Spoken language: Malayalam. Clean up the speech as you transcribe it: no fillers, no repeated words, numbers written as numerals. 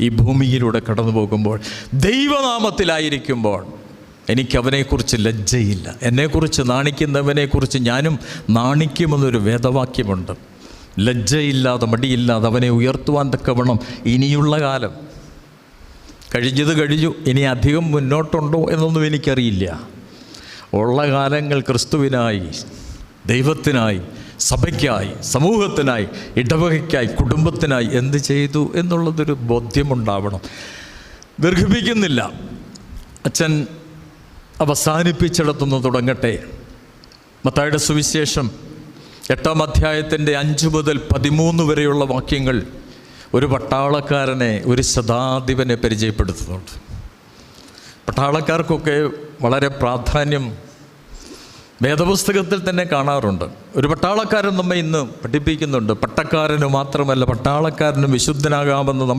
ഈ ഭൂമിയിലൂടെ കടന്നു പോകുമ്പോൾ, ദൈവനാമത്തിലായിരിക്കുമ്പോൾ എനിക്കവനെക്കുറിച്ച് ലജ്ജയില്ല. എന്നെക്കുറിച്ച് നാണിക്കുന്നവനെക്കുറിച്ച് ഞാനും നാണിക്കുമെന്നൊരു വേദവാക്യമുണ്ട്. ലജ്ജയില്ലാതെ മടിയില്ലാതെ അവനെ ഉയർത്തുവാൻ തക്കവണ്ണം ഇനിയുള്ള കാലം കഴിഞ്ഞത് കഴിഞ്ഞു. ഇനി അധികം മുന്നോട്ടുണ്ടോ എന്നൊന്നും എനിക്കറിയില്ല. ഉള്ള കാലങ്ങൾ ക്രിസ്തുവിനായി, ദൈവത്തിനായി, സഭയ്ക്കായി, സമൂഹത്തിനായി, ഇടവകയ്ക്കായി, കുടുംബത്തിനായി എന്ത് ചെയ്തു എന്നുള്ളതൊരു ബോധ്യമുണ്ടാവണം. ദീർഘിപ്പിക്കുന്നില്ല. അച്ഛൻ അവസാനിപ്പിച്ചിടത്തുനിന്ന് തുടങ്ങട്ടെ. മത്തായിയുടെ സുവിശേഷം 8-ാം അധ്യായത്തിൻ്റെ 5 മുതൽ 13 വരെയുള്ള വാക്യങ്ങൾ ഒരു പട്ടാളക്കാരനെ, ഒരു ശതാധിപനെ പരിചയപ്പെടുത്തുന്നുണ്ട്. പട്ടാളക്കാർക്കൊക്കെ വളരെ പ്രാധാന്യം വേദപുസ്തകത്തിൽ തന്നെ കാണാറുണ്ട്. ഒരു പട്ടാളക്കാരൻ നമ്മെ ഇന്ന് പഠിപ്പിക്കുന്നുണ്ട്. പട്ടക്കാരന് മാത്രമല്ല, പട്ടാളക്കാരനും വിശുദ്ധനാകാമെന്ന് നമ്മെ